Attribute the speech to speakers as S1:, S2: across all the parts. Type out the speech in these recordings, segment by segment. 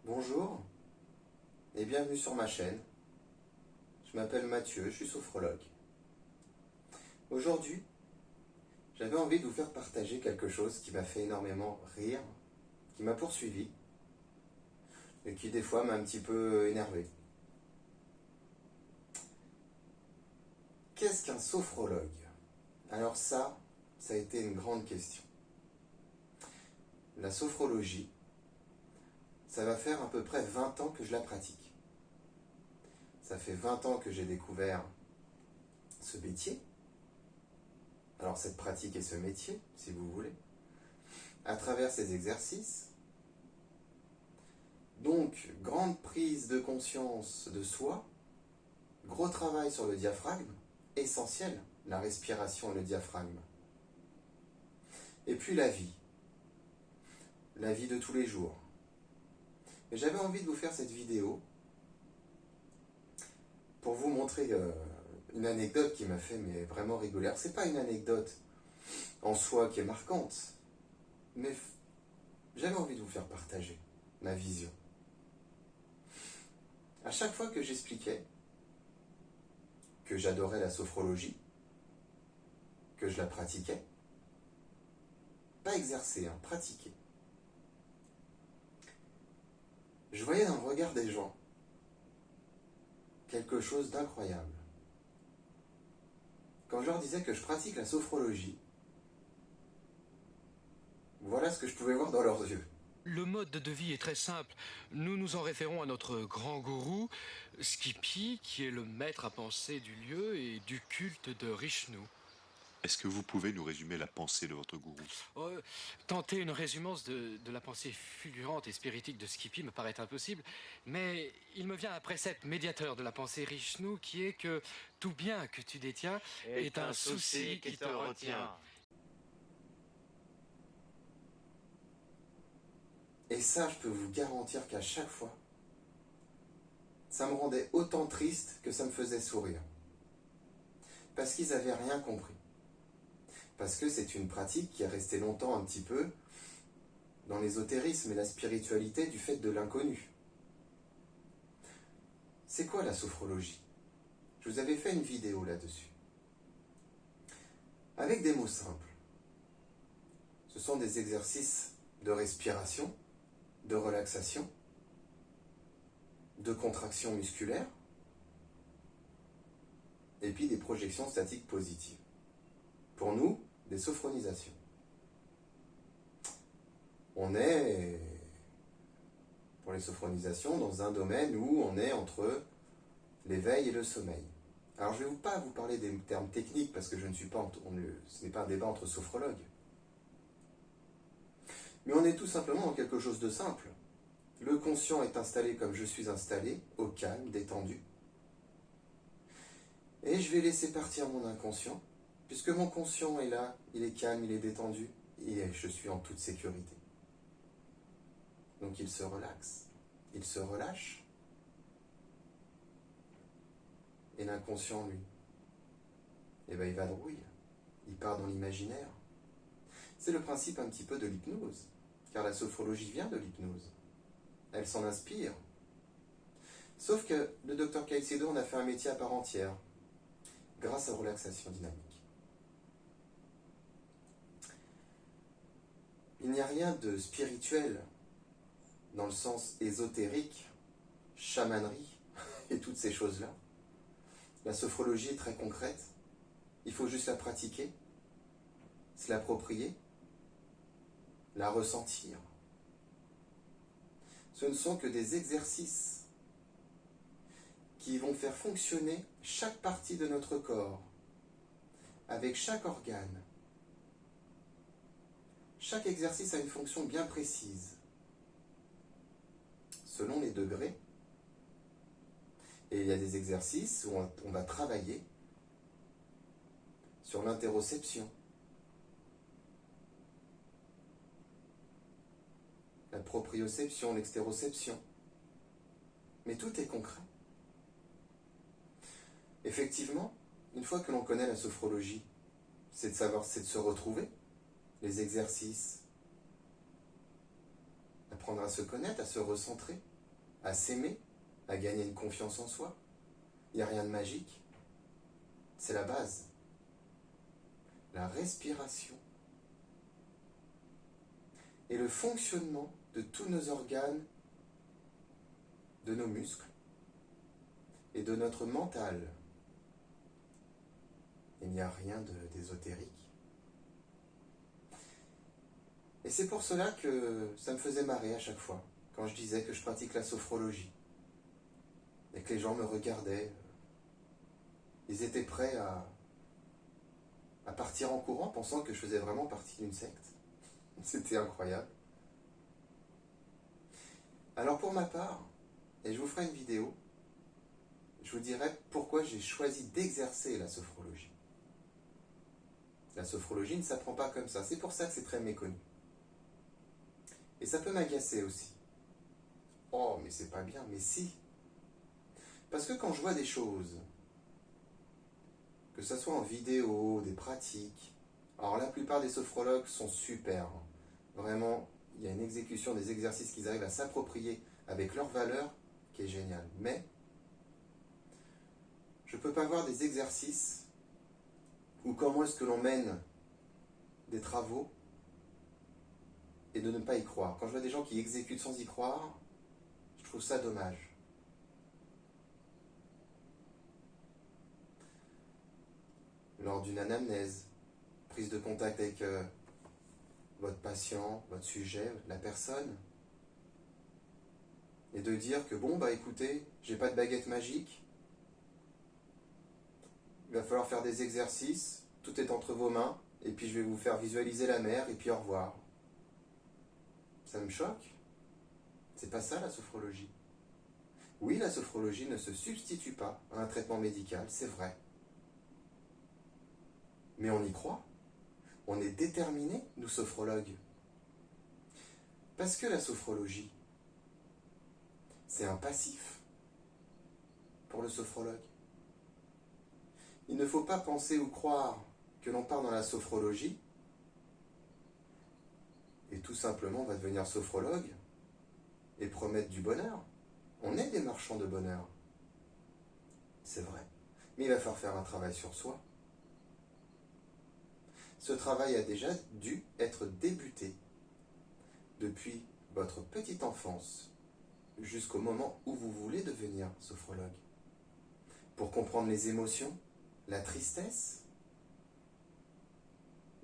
S1: Bonjour et bienvenue sur ma chaîne. Je m'appelle Mathieu, je suis sophrologue. Aujourd'hui, j'avais envie de vous faire partager quelque chose qui m'a fait énormément rire, qui m'a poursuivi et qui des fois m'a un petit peu énervé. Qu'est-ce qu'un sophrologue? Alors ça a été une grande question. La sophrologie, ça va faire à peu près 20 ans que je la pratique. Ça fait 20 ans que j'ai découvert ce métier. Alors cette pratique et ce métier, si vous voulez, à travers ces exercices. Donc, grande prise de conscience de soi, gros travail sur le diaphragme, essentiel, la respiration et le diaphragme. Et puis la vie de tous les jours. Et j'avais envie de vous faire cette vidéo pour vous montrer une anecdote qui m'a fait vraiment rigoler. Alors, c'est pas une anecdote en soi qui est marquante, mais j'avais envie de vous faire partager ma vision. À chaque fois que j'expliquais que j'adorais la sophrologie, que je la pratiquais, pas exercer, pratiquer, je voyais dans le regard des gens quelque chose d'incroyable. Quand je leur disais que je pratique la sophrologie, voilà ce que je pouvais voir dans leurs yeux.
S2: Le mode de vie est très simple. Nous nous en référons à notre grand gourou, Skippy, qui est le maître à penser du lieu et du culte de Rishnu.
S3: Est-ce que vous pouvez nous résumer la pensée de votre gourou?
S2: Tenter une résumance de la pensée fulgurante et spiritique de Skippy me paraît impossible, mais il me vient un précepte médiateur de la pensée Rishnu qui est que tout bien que tu détiens est un souci qui te retient.
S1: Et ça, je peux vous garantir qu'à chaque fois, ça me rendait autant triste que ça me faisait sourire. Parce qu'ils n'avaient rien compris. Parce que c'est une pratique qui est restée longtemps un petit peu dans l'ésotérisme et la spiritualité du fait de l'inconnu. C'est quoi la sophrologie? Je vous avais fait une vidéo là-dessus. Avec des mots simples. Ce sont des exercices de respiration, de relaxation, de contraction musculaire, et puis des projections statiques positives. Pour nous, des sophronisations. On est, pour les sophronisations, dans un domaine où on est entre l'éveil et le sommeil. Alors je ne vais pas vous parler des termes techniques parce que ce n'est pas un débat entre sophrologues. Mais on est tout simplement dans quelque chose de simple. Le conscient est installé comme je suis installé, au calme, détendu. Et je vais laisser partir mon inconscient, puisque mon conscient est là, il est calme, il est détendu, et je suis en toute sécurité. Donc il se relaxe, il se relâche. Et l'inconscient, lui, il vadrouille, il part dans l'imaginaire. C'est le principe un petit peu de l'hypnose, car la sophrologie vient de l'hypnose. Elle s'en inspire. Sauf que le Dr Caicedo en a fait un métier à part entière, grâce à la relaxation dynamique. Il n'y a rien de spirituel dans le sens ésotérique, chamanerie et toutes ces choses-là. La sophrologie est très concrète. Il faut juste la pratiquer, se l'approprier, la ressentir. Ce ne sont que des exercices qui vont faire fonctionner chaque partie de notre corps, avec chaque organe. Chaque exercice a une fonction bien précise, selon les degrés. Et il y a des exercices où on va travailler sur l'interoception, la proprioception, l'extéroception. Mais tout est concret. Effectivement, une fois que l'on connaît la sophrologie, c'est de se retrouver, les exercices, apprendre à se connaître, à se recentrer, à s'aimer, à gagner une confiance en soi. Il n'y a rien de magique. C'est la base. La respiration et le fonctionnement de tous nos organes, de nos muscles et de notre mental. Il n'y a rien d'ésotérique. Et c'est pour cela que ça me faisait marrer à chaque fois, quand je disais que je pratique la sophrologie. Et que les gens me regardaient. Ils étaient prêts à partir en courant, pensant que je faisais vraiment partie d'une secte. C'était incroyable. Alors pour ma part, et je vous ferai une vidéo, je vous dirai pourquoi j'ai choisi d'exercer la sophrologie. La sophrologie ne s'apprend pas comme ça, c'est pour ça que c'est très méconnu. Et ça peut m'agacer aussi. Oh, mais c'est pas bien, mais si. Parce que quand je vois des choses, que ce soit en vidéo, des pratiques, alors la plupart des sophrologues sont super. Vraiment, il y a une exécution des exercices qu'ils arrivent à s'approprier avec leur valeur qui est géniale. Mais, je ne peux pas voir des exercices ou comment est-ce que l'on mène des travaux et de ne pas y croire. Quand je vois des gens qui exécutent sans y croire, je trouve ça dommage. Lors d'une anamnèse, prise de contact avec votre patient, votre sujet, la personne, et de dire que bon, bah écoutez, j'ai pas de baguette magique, il va falloir faire des exercices, tout est entre vos mains, et puis je vais vous faire visualiser la mer, et puis au revoir. Ça me choque. C'est pas ça la sophrologie. Oui, la sophrologie ne se substitue pas à un traitement médical, c'est vrai. Mais on y croit. On est déterminés, nous sophrologues. Parce que la sophrologie, c'est un passif pour le sophrologue. Il ne faut pas penser ou croire que l'on part dans la sophrologie et tout simplement on va devenir sophrologue et promettre du bonheur. On est des marchands de bonheur. C'est vrai. Mais il va falloir faire un travail sur soi. Ce travail a déjà dû être débuté depuis votre petite enfance jusqu'au moment où vous voulez devenir sophrologue. Pour comprendre les émotions, la tristesse,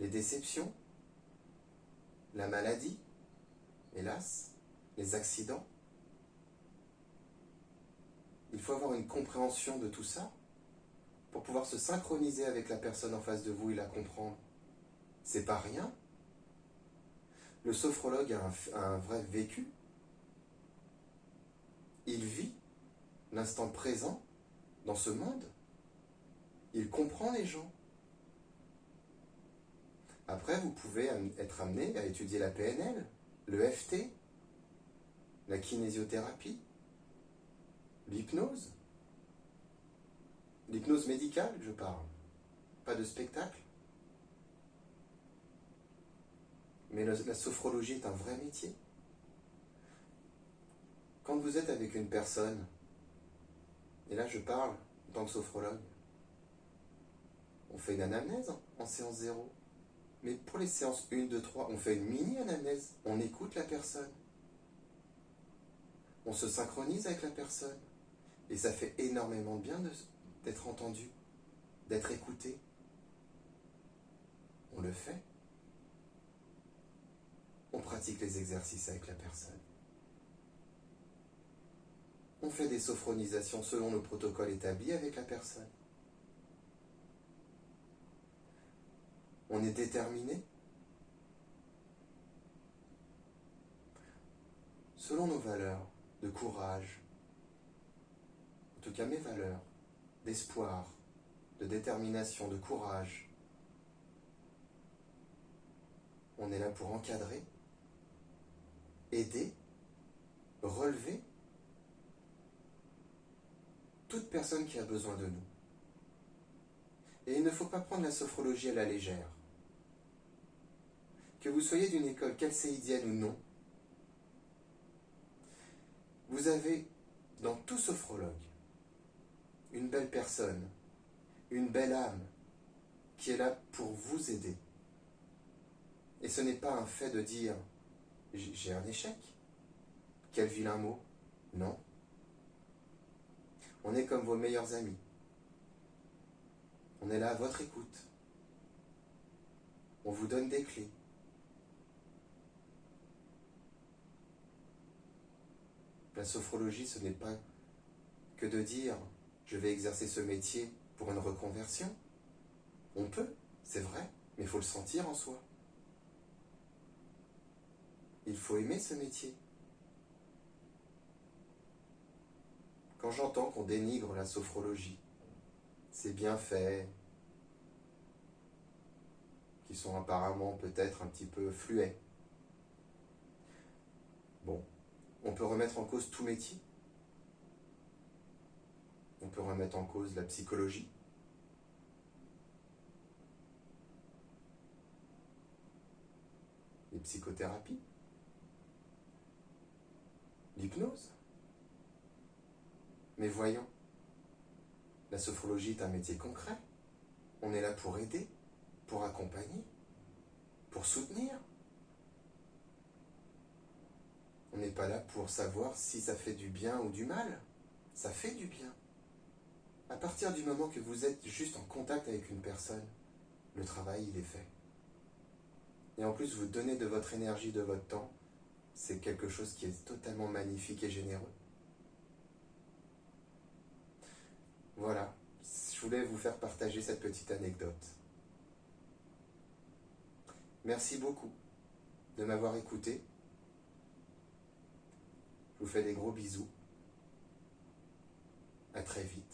S1: les déceptions, la maladie, hélas, les accidents. Il faut avoir une compréhension de tout ça pour pouvoir se synchroniser avec la personne en face de vous et la comprendre. C'est pas rien. Le sophrologue a un vrai vécu. Il vit l'instant présent dans ce monde. Il comprend les gens. Après, vous pouvez être amené à étudier la PNL, le FT, la kinésiothérapie, l'hypnose. L'hypnose médicale, je parle. Pas de spectacle. Mais la sophrologie est un vrai métier. Quand vous êtes avec une personne, et là je parle en tant que sophrologue, on fait une anamnèse en séance 0. Mais pour les séances 1, 2, 3, on fait une mini-anamnèse. On écoute la personne. On se synchronise avec la personne. Et ça fait énormément de bien d'être entendu, d'être écouté. On le fait. On pratique les exercices avec la personne. On fait des sophronisations selon le protocole établi avec la personne. On est déterminé. Selon nos valeurs de courage, en tout cas mes valeurs, d'espoir, de détermination, de courage, on est là pour encadrer, aider, relever toute personne qui a besoin de nous. Et il ne faut pas prendre la sophrologie à la légère. Que vous soyez d'une école chalcéidienne ou non, Vous avez dans tout sophrologue une belle personne, une belle âme qui est là pour vous aider. Et ce n'est pas un fait de dire « j'ai un échec ». Quel vilain mot. Non. On est comme vos meilleurs amis. On est là à votre écoute. On vous donne des clés. La sophrologie, ce n'est pas que de dire « je vais exercer ce métier pour une reconversion ». On peut, c'est vrai, mais il faut le sentir en soi. Il faut aimer ce métier. Quand j'entends qu'on dénigre la sophrologie, ces bienfaits, qui sont apparemment peut-être un petit peu fluets, bon, on peut remettre en cause tout métier. On peut remettre en cause la psychologie. Les psychothérapies. L'hypnose. Mais voyons, la sophrologie est un métier concret. On est là pour aider, pour accompagner, pour soutenir. On n'est pas là pour savoir si ça fait du bien ou du mal. Ça fait du bien. À partir du moment que vous êtes juste en contact avec une personne, le travail, il est fait. Et en plus, vous donnez de votre énergie, de votre temps. C'est quelque chose qui est totalement magnifique et généreux. Voilà, je voulais vous faire partager cette petite anecdote. Merci beaucoup de m'avoir écouté. Je vous fais des gros bisous. À très vite.